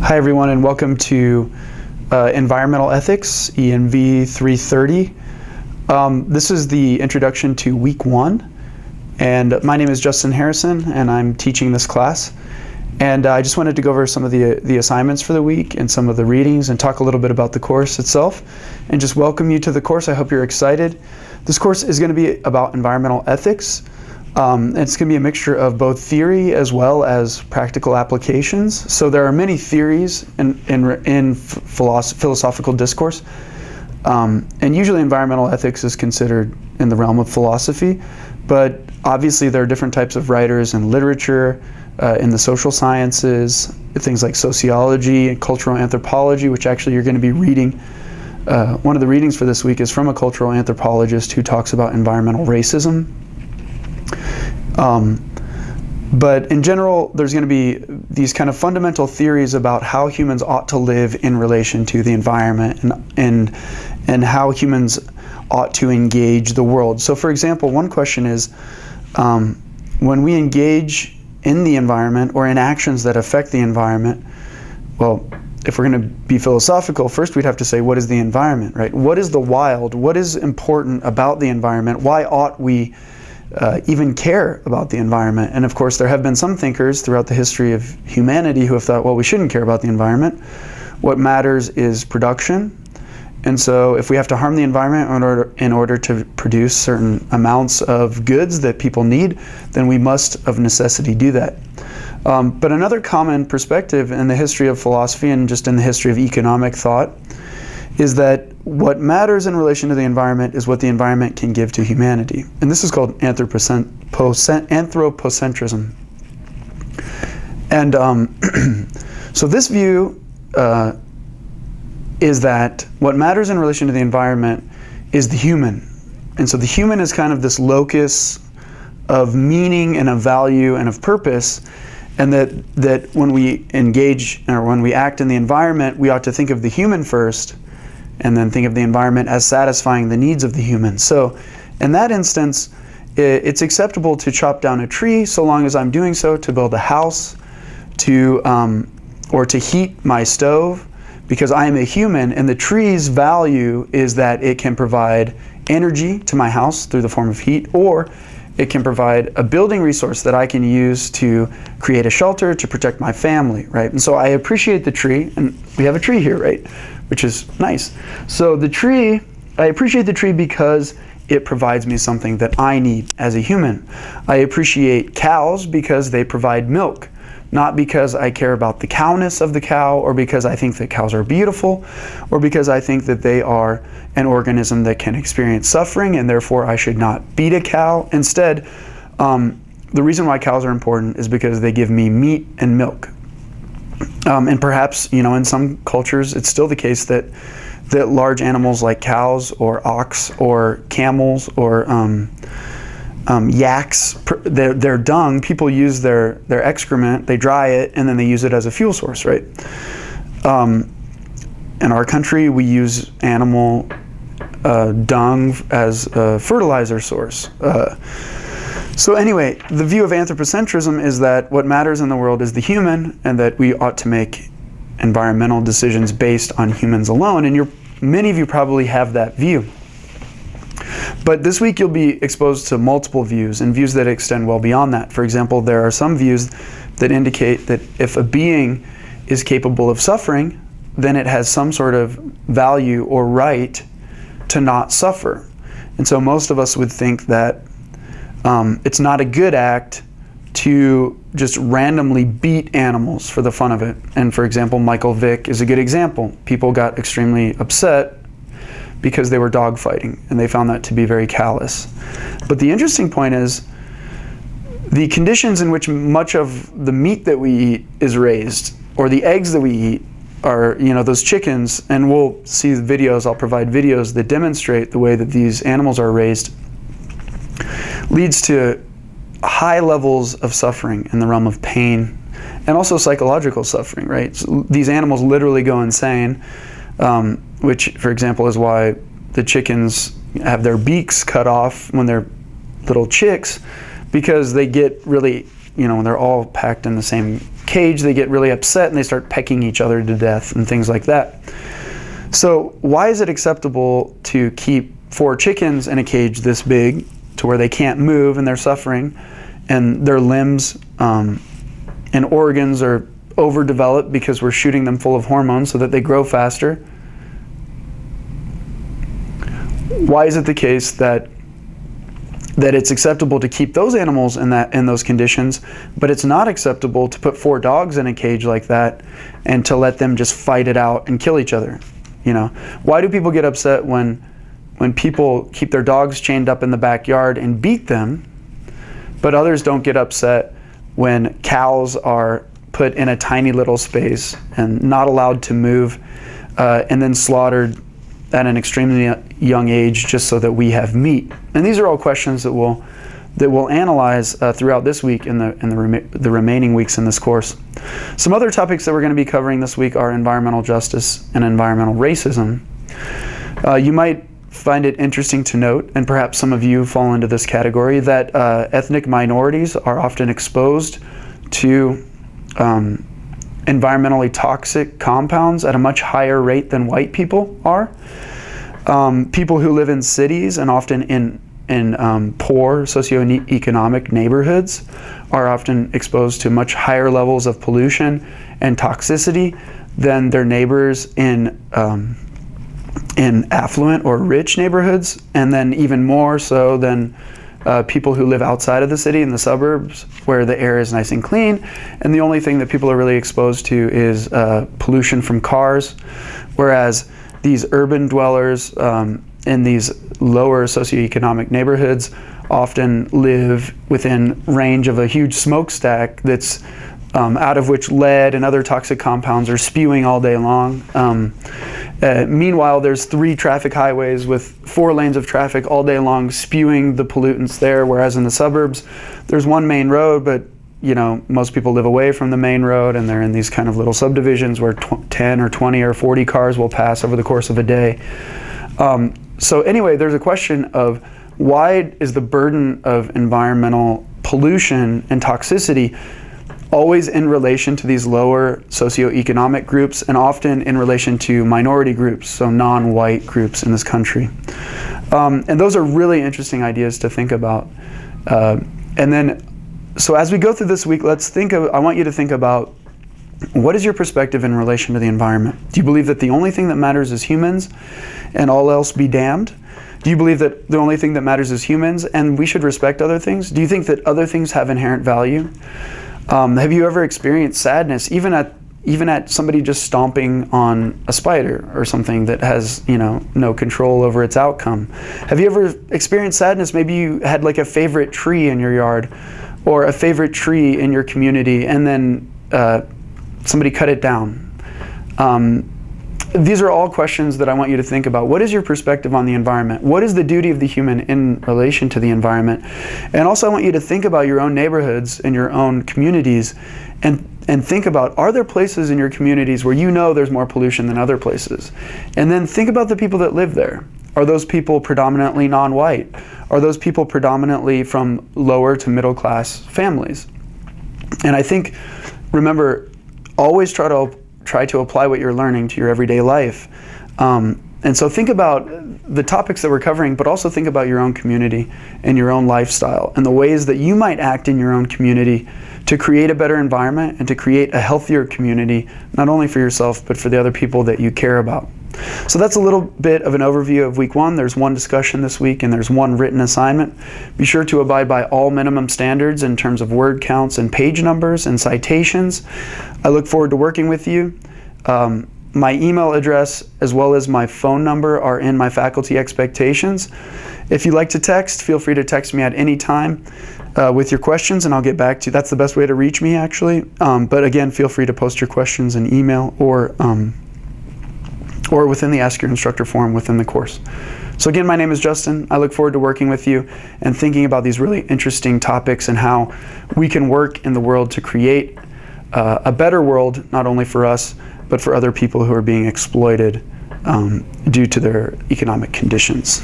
Hi everyone, and welcome to Environmental Ethics, ENV 330. This is the introduction to week 1, and my name is Justin Harrison, and I'm teaching this class. And I just wanted to go over some of the assignments for the week and some of the readings and talk a little bit about the course itself, and just welcome you to the course. I hope you're excited. This course is going to be about environmental ethics. It's going to be a mixture of both theory as well as practical applications. So there are many theories in philosophical discourse, and usually environmental ethics is considered in the realm of philosophy, but obviously there are different types of writers in literature, in the social sciences, things like sociology and cultural anthropology, which actually you're going to be reading. One of the readings for this week is from a cultural anthropologist who talks about environmental racism. But in general, there's going to be these kind of fundamental theories about how humans ought to live in relation to the environment and how humans ought to engage the world. So for example, one question is, when we engage in the environment or in actions that affect the environment, well, if we're going to be philosophical, first we'd have to say, what is the environment, right? What is the wild? What is important about the environment? Why ought we even care about the environment? And of course, there have been some thinkers throughout the history of humanity who have thought, well, we shouldn't care about the environment. What matters is production. And so if we have to harm the environment in order to produce certain amounts of goods that people need, then we must of necessity do that. But another common perspective in the history of philosophy and just in the history of economic thought is that what matters in relation to the environment is what the environment can give to humanity. And this is called anthropocentrism. And so this view is that what matters in relation to the environment is the human. And so the human is kind of this locus of meaning and of value and of purpose, and that when we engage or when we act in the environment, we ought to think of the human first, and then think of the environment as satisfying the needs of the human. So in that instance, it's acceptable to chop down a tree so long as I'm doing so to build a house, or to heat my stove, because I am a human, and the tree's value is that it can provide energy to my house through the form of heat, or it can provide a building resource that I can use to create a shelter to protect my family, right? And so I appreciate the tree, and we have a tree here, right? Which is nice. So the tree, I appreciate the tree because it provides me something that I need as a human. I appreciate cows because they provide milk, not because I care about the cowness of the cow, or because I think that cows are beautiful, or because I think that they are an organism that can experience suffering and therefore I should not beat a cow. Instead, the reason why cows are important is because they give me meat and milk. And perhaps, in some cultures, it's still the case that large animals like cows or ox or camels or yaks, their dung, people use their excrement, they dry it, and then they use it as a fuel source, right? In our country, we use animal dung as a fertilizer source. So anyway, the view of anthropocentrism is that what matters in the world is the human, and that we ought to make environmental decisions based on humans alone. And many of you probably have that view. But this week you'll be exposed to multiple views, and views that extend well beyond that. For example, there are some views that indicate that if a being is capable of suffering, then it has some sort of value or right to not suffer. And so most of us would think that it's not a good act to just randomly beat animals for the fun of it. And for example, Michael Vick is a good example. People got extremely upset because they were dogfighting, and they found that to be very callous. But the interesting point is, the conditions in which much of the meat that we eat is raised, or the eggs that we eat, are, those chickens, and we'll see the videos, I'll provide videos that demonstrate the way that these animals are raised, leads to high levels of suffering in the realm of pain, and also psychological suffering, right? So these animals literally go insane, which, for example, is why the chickens have their beaks cut off when they're little chicks, because they get really, when they're all packed in the same cage, they get really upset and they start pecking each other to death and things like that. So why is it acceptable to keep 4 chickens in a cage this big to where they can't move and they're suffering and their limbs and organs are overdeveloped because we're shooting them full of hormones so that they grow faster? Why is it the case that it's acceptable to keep those animals in those conditions, but it's not acceptable to put 4 dogs in a cage like that and to let them just fight it out and kill each other? You know, why do people get upset when people keep their dogs chained up in the backyard and beat them, but others don't get upset when cows are put in a tiny little space and not allowed to move and then slaughtered at an extremely young age just so that we have meat? And these are all questions that we'll analyze throughout this week and the remaining weeks in this course. Some other topics that we're going to be covering this week are environmental justice and environmental racism. You might find it interesting to note, and perhaps some of you fall into this category, that ethnic minorities are often exposed to environmentally toxic compounds at a much higher rate than white people are. People who live in cities and often in poor socioeconomic neighborhoods are often exposed to much higher levels of pollution and toxicity than their neighbors in affluent or rich neighborhoods, and then even more so than people who live outside of the city in the suburbs where the air is nice and clean, and the only thing that people are really exposed to is pollution from cars, whereas these urban dwellers in these lower socioeconomic neighborhoods often live within range of a huge smokestack that's out of which lead and other toxic compounds are spewing all day long. Meanwhile, there's 3 traffic highways with 4 lanes of traffic all day long spewing the pollutants there, whereas in the suburbs, there's 1 main road, but you know, most people live away from the main road and they're in these kind of little subdivisions where 10 or 20 or 40 cars will pass over the course of a day. So anyway, there's a question of why is the burden of environmental pollution and toxicity always in relation to these lower socioeconomic groups and often in relation to minority groups, so non-white groups in this country. And those are really interesting ideas to think about. And then, so as we go through this week, I want you to think about, what is your perspective in relation to the environment? Do you believe that the only thing that matters is humans and all else be damned? Do you believe that the only thing that matters is humans and we should respect other things? Do you think that other things have inherent value? Have you ever experienced sadness, even at somebody just stomping on a spider or something that has, you know, no control over its outcome? Have you ever experienced sadness? Maybe you had like a favorite tree in your yard or a favorite tree in your community and then somebody cut it down. These are all questions that I want you to think about. What is your perspective on the environment? What is the duty of the human in relation to the environment? And also I want you to think about your own neighborhoods and your own communities and think about, are there places in your communities where you know there's more pollution than other places? And then think about the people that live there. Are those people predominantly non-white? Are those people predominantly from lower to middle class families? And I think, remember, always try to apply what you're learning to your everyday life. And so think about the topics that we're covering, but also think about your own community and your own lifestyle and the ways that you might act in your own community to create a better environment and to create a healthier community, not only for yourself, but for the other people that you care about. So that's a little bit of an overview of week 1. There's 1 discussion this week and there's 1 written assignment. Be sure to abide by all minimum standards in terms of word counts and page numbers and citations. I look forward to working with you. My email address as well as my phone number are in my faculty expectations. If you like to text, feel free to text me at any time with your questions and I'll get back to you. That's the best way to reach me, actually. But again, feel free to post your questions in email or within the Ask Your Instructor forum within the course. So again, my name is Justin. I look forward to working with you and thinking about these really interesting topics and how we can work in the world to create a better world, not only for us, but for other people who are being exploited due to their economic conditions.